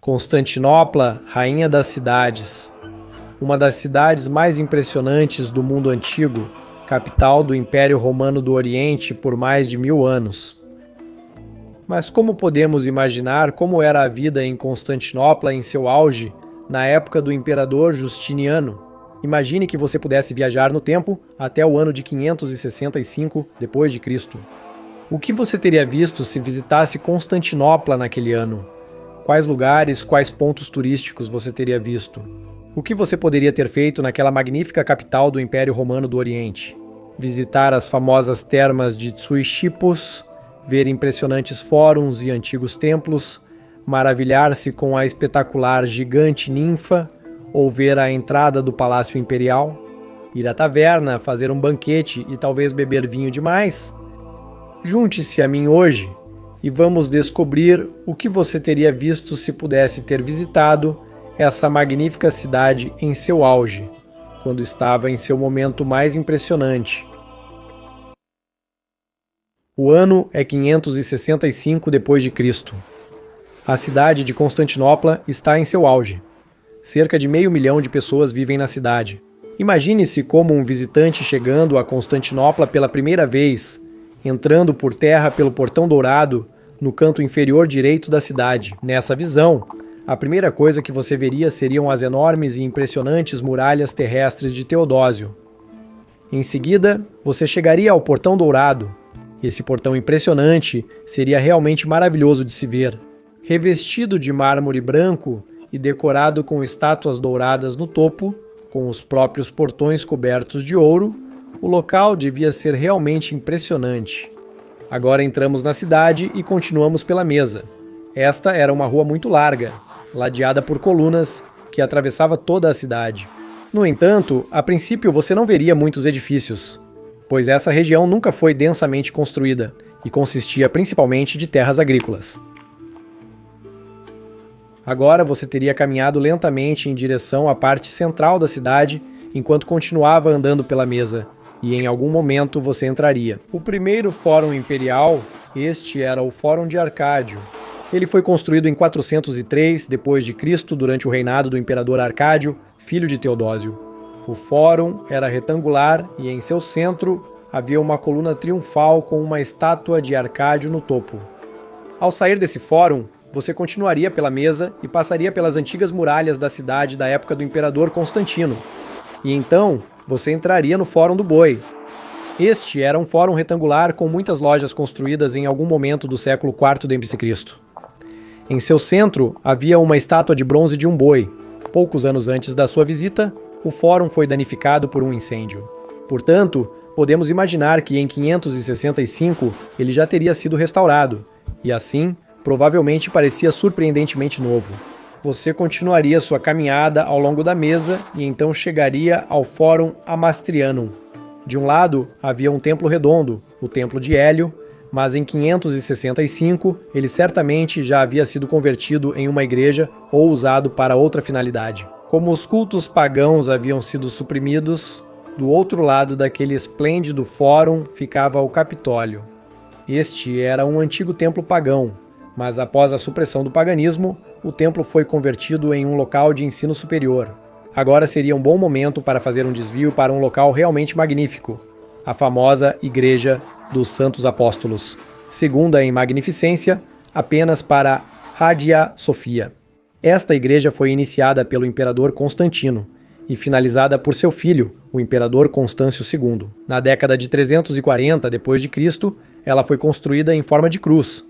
Constantinopla, rainha das cidades. Uma das cidades mais impressionantes do mundo antigo, capital do Império Romano do Oriente por mais de 1000 anos. Mas como podemos imaginar como era a vida em Constantinopla em seu auge, na época do imperador Justiniano? Imagine que você pudesse viajar no tempo até o ano de 565 d.C. O que você teria visto se visitasse Constantinopla naquele ano? Quais lugares, quais pontos turísticos você teria visto? O que você poderia ter feito naquela magnífica capital do Império Romano do Oriente? Visitar as famosas termas de Tsuixipos, ver impressionantes fóruns e antigos templos, maravilhar-se com a espetacular gigante ninfa, ou ver a entrada do Palácio Imperial, ir à taverna, fazer um banquete e talvez beber vinho demais? Junte-se a mim hoje e vamos descobrir o que você teria visto se pudesse ter visitado essa magnífica cidade em seu auge, quando estava em seu momento mais impressionante. O ano é 565 d.C. A cidade de Constantinopla está em seu auge. Cerca de 500 mil de pessoas vivem na cidade. Imagine-se como um visitante chegando a Constantinopla pela primeira vez, entrando por terra pelo Portão Dourado, no canto inferior direito da cidade. Nessa visão, a primeira coisa que você veria seriam as enormes e impressionantes muralhas terrestres de Teodósio. Em seguida, você chegaria ao Portão Dourado. Esse portão impressionante seria realmente maravilhoso de se ver. Revestido de mármore branco e decorado com estátuas douradas no topo, com os próprios portões cobertos de ouro, o local devia ser realmente impressionante. Agora entramos na cidade e continuamos pela mesa. Esta era uma rua muito larga, ladeada por colunas, que atravessava toda a cidade. No entanto, a princípio você não veria muitos edifícios, pois essa região nunca foi densamente construída e consistia principalmente de terras agrícolas. Agora você teria caminhado lentamente em direção à parte central da cidade enquanto continuava andando pela mesa, e em algum momento você entraria. O primeiro Fórum Imperial, este era o Fórum de Arcádio. Ele foi construído em 403 d.C. durante o reinado do imperador Arcádio, filho de Teodósio. O fórum era retangular e em seu centro havia uma coluna triunfal com uma estátua de Arcádio no topo. Ao sair desse fórum, você continuaria pela mesa e passaria pelas antigas muralhas da cidade da época do imperador Constantino. E então, você entraria no Fórum do Boi. Este era um fórum retangular com muitas lojas construídas em algum momento do século IV d.C. Em seu centro, havia uma estátua de bronze de um boi. Poucos anos antes da sua visita, o fórum foi danificado por um incêndio. Portanto, podemos imaginar que em 565 ele já teria sido restaurado, e assim, provavelmente parecia surpreendentemente novo. Você continuaria sua caminhada ao longo da mesa e então chegaria ao Fórum Amastrianum. De um lado, havia um templo redondo, o Templo de Hélio, mas em 565 ele certamente já havia sido convertido em uma igreja ou usado para outra finalidade. Como os cultos pagãos haviam sido suprimidos, do outro lado daquele esplêndido fórum ficava o Capitólio. Este era um antigo templo pagão, mas após a supressão do paganismo, o templo foi convertido em um local de ensino superior. Agora seria um bom momento para fazer um desvio para um local realmente magnífico, a famosa Igreja dos Santos Apóstolos, segunda em magnificência, apenas para Hagia Sophia. Esta igreja foi iniciada pelo imperador Constantino e finalizada por seu filho, o imperador Constâncio II. Na década de 340 d.C., ela foi construída em forma de cruz.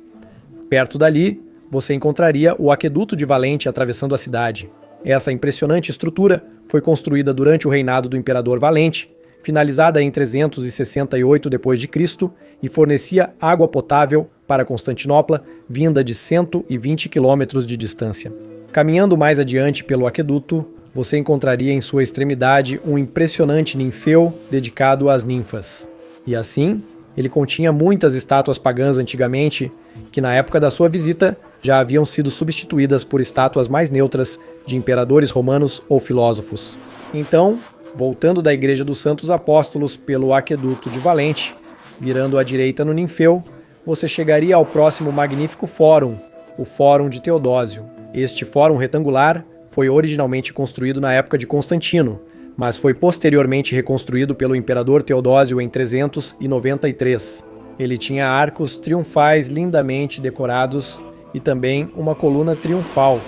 Perto dali, você encontraria o Aqueduto de Valente atravessando a cidade. Essa impressionante estrutura foi construída durante o reinado do imperador Valente, finalizada em 368 d.C. e fornecia água potável para Constantinopla, vinda de 120 quilômetros de distância. Caminhando mais adiante pelo aqueduto, você encontraria em sua extremidade um impressionante ninfeu dedicado às ninfas. E assim, ele continha muitas estátuas pagãs antigamente, que na época da sua visita já haviam sido substituídas por estátuas mais neutras de imperadores romanos ou filósofos. Então, voltando da Igreja dos Santos Apóstolos pelo Aqueduto de Valente, virando à direita no Ninfeu, você chegaria ao próximo magnífico fórum, o Fórum de Teodósio. Este fórum retangular foi originalmente construído na época de Constantino, mas foi posteriormente reconstruído pelo imperador Teodósio em 393. Ele tinha arcos triunfais lindamente decorados e também uma coluna triunfal.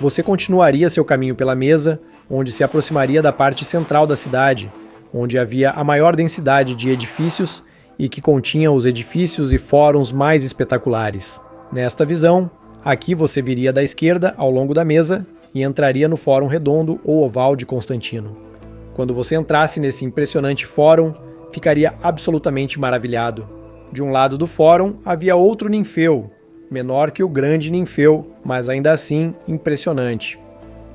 Você continuaria seu caminho pela mesa, onde se aproximaria da parte central da cidade, onde havia a maior densidade de edifícios e que continha os edifícios e fóruns mais espetaculares. Nesta visão, aqui você viria da esquerda ao longo da mesa e entraria no Fórum Redondo ou Oval de Constantino. Quando você entrasse nesse impressionante fórum, ficaria absolutamente maravilhado. De um lado do fórum havia outro ninfeu, menor que o grande ninfeu, mas ainda assim impressionante.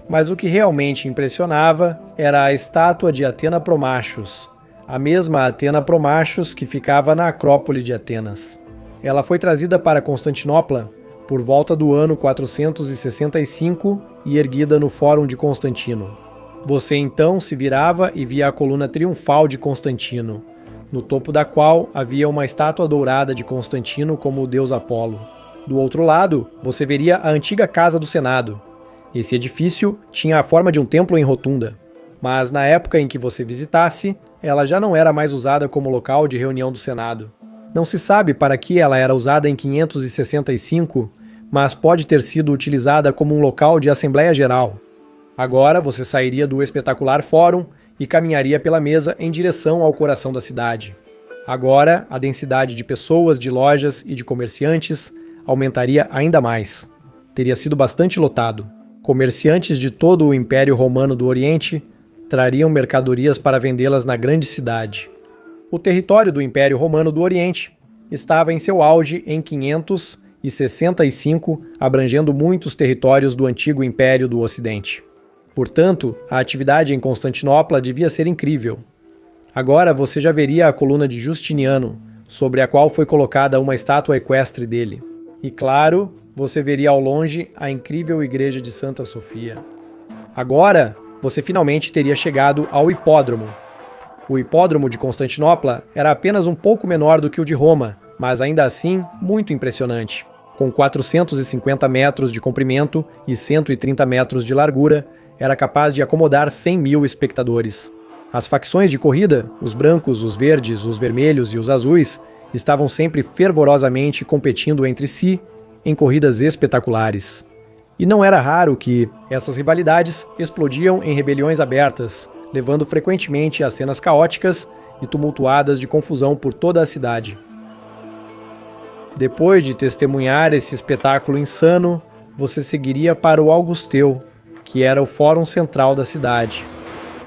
Mas o que realmente impressionava era a estátua de Atena Promachos, a mesma Atena Promachos que ficava na Acrópole de Atenas. Ela foi trazida para Constantinopla por volta do ano 465 e erguida no Fórum de Constantino. Você então se virava e via a coluna triunfal de Constantino, no topo da qual havia uma estátua dourada de Constantino como o deus Apolo. Do outro lado, você veria a antiga Casa do Senado. Esse edifício tinha a forma de um templo em rotunda, mas na época em que você visitasse, ela já não era mais usada como local de reunião do Senado. Não se sabe para que ela era usada em 565, mas pode ter sido utilizada como um local de Assembleia Geral. Agora você sairia do espetacular fórum e caminharia pela mesa em direção ao coração da cidade. Agora, a densidade de pessoas, de lojas e de comerciantes aumentaria ainda mais. Teria sido bastante lotado. Comerciantes de todo o Império Romano do Oriente trariam mercadorias para vendê-las na grande cidade. O território do Império Romano do Oriente estava em seu auge em 565, abrangendo muitos territórios do antigo Império do Ocidente. Portanto, a atividade em Constantinopla devia ser incrível. Agora você já veria a coluna de Justiniano, sobre a qual foi colocada uma estátua equestre dele. E claro, você veria ao longe a incrível igreja de Santa Sofia. Agora, você finalmente teria chegado ao hipódromo. O hipódromo de Constantinopla era apenas um pouco menor do que o de Roma, mas ainda assim muito impressionante. Com 450 metros de comprimento e 130 metros de largura, era capaz de acomodar 100.000 espectadores. As facções de corrida, os brancos, os verdes, os vermelhos e os azuis, estavam sempre fervorosamente competindo entre si em corridas espetaculares. E não era raro que essas rivalidades explodiam em rebeliões abertas, levando frequentemente a cenas caóticas e tumultuadas de confusão por toda a cidade. Depois de testemunhar esse espetáculo insano, você seguiria para o Augusteu, que era o fórum central da cidade.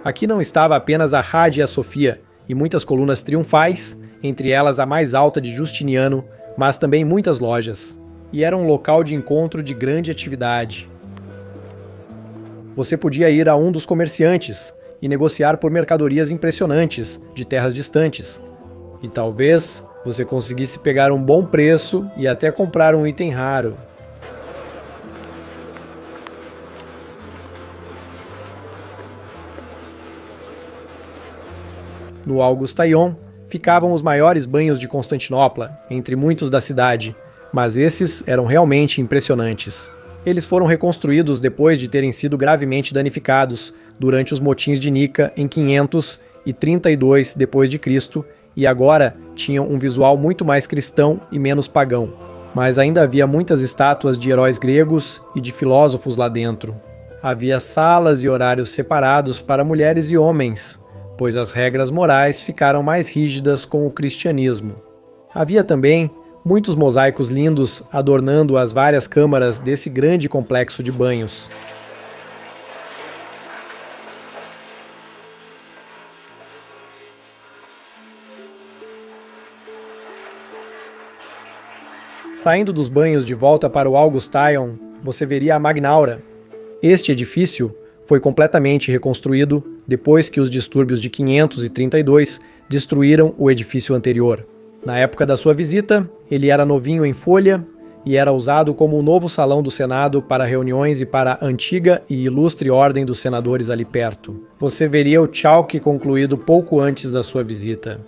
Aqui não estava apenas a Hagia Sophia e muitas colunas triunfais, entre elas a mais alta de Justiniano, mas também muitas lojas. E era um local de encontro de grande atividade. Você podia ir a um dos comerciantes e negociar por mercadorias impressionantes de terras distantes. E talvez você conseguisse pegar um bom preço e até comprar um item raro. No Augustaion ficavam os maiores banhos de Constantinopla, entre muitos da cidade, mas esses eram realmente impressionantes. Eles foram reconstruídos depois de terem sido gravemente danificados durante os motins de Nica em 532 d.C. e agora tinham um visual muito mais cristão e menos pagão. Mas ainda havia muitas estátuas de heróis gregos e de filósofos lá dentro. Havia salas e horários separados para mulheres e homens, pois as regras morais ficaram mais rígidas com o cristianismo. Havia também muitos mosaicos lindos adornando as várias câmaras desse grande complexo de banhos. Saindo dos banhos de volta para o Augustaion, você veria a Magnaura. Este edifício foi completamente reconstruído depois que os distúrbios de 532 destruíram o edifício anterior. Na época da sua visita, ele era novinho em folha e era usado como o novo salão do Senado para reuniões e para a antiga e ilustre ordem dos senadores ali perto. Você veria o Chalke concluído pouco antes da sua visita.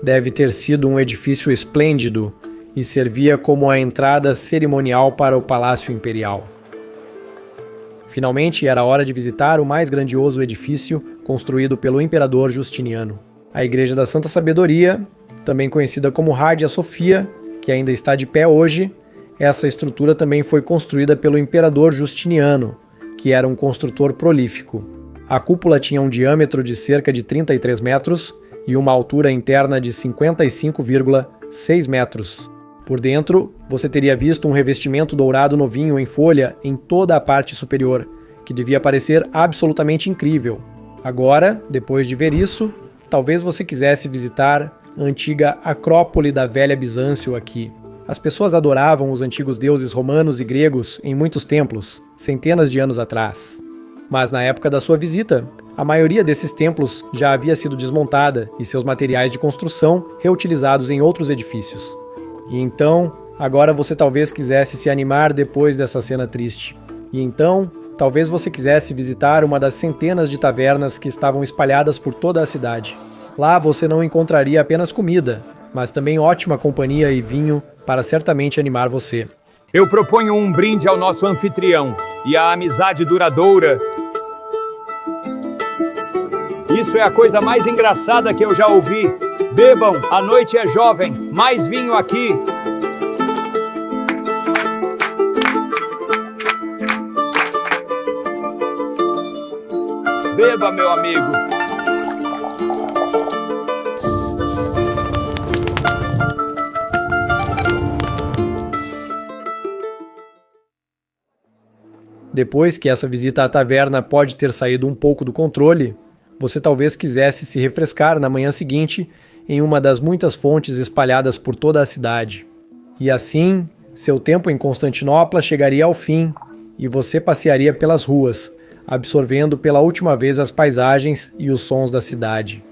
Deve ter sido um edifício esplêndido e servia como a entrada cerimonial para o Palácio Imperial. Finalmente, era hora de visitar o mais grandioso edifício construído pelo imperador Justiniano. A Igreja da Santa Sabedoria, também conhecida como Hagia Sophia, que ainda está de pé hoje, essa estrutura também foi construída pelo imperador Justiniano, que era um construtor prolífico. A cúpula tinha um diâmetro de cerca de 33 metros e uma altura interna de 55,6 metros. Por dentro, você teria visto um revestimento dourado novinho em folha em toda a parte superior, que devia parecer absolutamente incrível. Agora, depois de ver isso, talvez você quisesse visitar a antiga Acrópole da velha Bizâncio aqui. As pessoas adoravam os antigos deuses romanos e gregos em muitos templos, centenas de anos atrás. Mas na época da sua visita, a maioria desses templos já havia sido desmontada e seus materiais de construção reutilizados em outros edifícios. E então, agora você talvez quisesse se animar depois dessa cena triste. E então, talvez você quisesse visitar uma das centenas de tavernas que estavam espalhadas por toda a cidade. Lá você não encontraria apenas comida, mas também ótima companhia e vinho para certamente animar você. Eu proponho um brinde ao nosso anfitrião e à amizade duradoura. Isso é a coisa mais engraçada que eu já ouvi. Bebam, a noite é jovem, mais vinho aqui. Beba, meu amigo. Depois que essa visita à taverna pode ter saído um pouco do controle, você talvez quisesse se refrescar na manhã seguinte em uma das muitas fontes espalhadas por toda a cidade. E assim, seu tempo em Constantinopla chegaria ao fim e você passearia pelas ruas, absorvendo pela última vez as paisagens e os sons da cidade.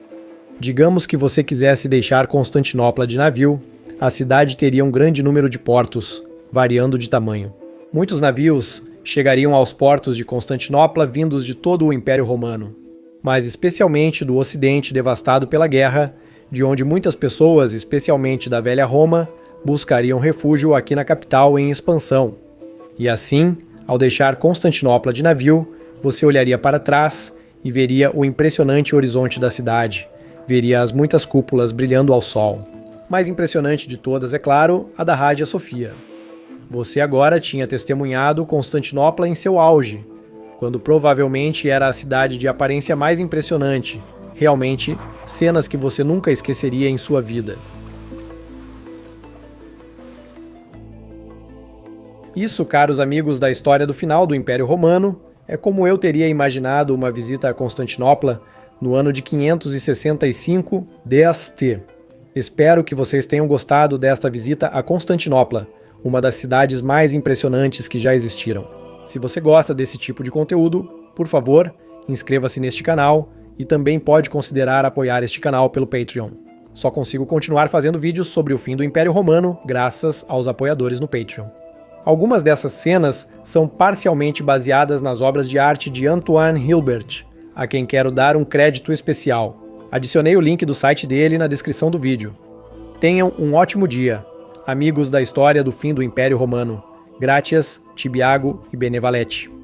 Digamos que você quisesse deixar Constantinopla de navio, a cidade teria um grande número de portos, variando de tamanho. Muitos navios chegariam aos portos de Constantinopla vindos de todo o Império Romano, mas especialmente do Ocidente devastado pela guerra, de onde muitas pessoas, especialmente da velha Roma, buscariam refúgio aqui na capital em expansão. E assim, ao deixar Constantinopla de navio, você olharia para trás e veria o impressionante horizonte da cidade, veria as muitas cúpulas brilhando ao sol. Mais impressionante de todas, é claro, a da Hagia Sophia. Você agora tinha testemunhado Constantinopla em seu auge, quando provavelmente era a cidade de aparência mais impressionante, realmente cenas que você nunca esqueceria em sua vida. Isso, caros amigos da história do final do Império Romano, é como eu teria imaginado uma visita a Constantinopla no ano de 565 d.C. Espero que vocês tenham gostado desta visita a Constantinopla, uma das cidades mais impressionantes que já existiram. Se você gosta desse tipo de conteúdo, por favor, inscreva-se neste canal e também pode considerar apoiar este canal pelo Patreon. Só consigo continuar fazendo vídeos sobre o fim do Império Romano graças aos apoiadores no Patreon. Algumas dessas cenas são parcialmente baseadas nas obras de arte de Antoine Hilbert, a quem quero dar um crédito especial. Adicionei o link do site dele na descrição do vídeo. Tenham um ótimo dia, amigos da história do fim do Império Romano. Gratias, Tibiago e Benevalete.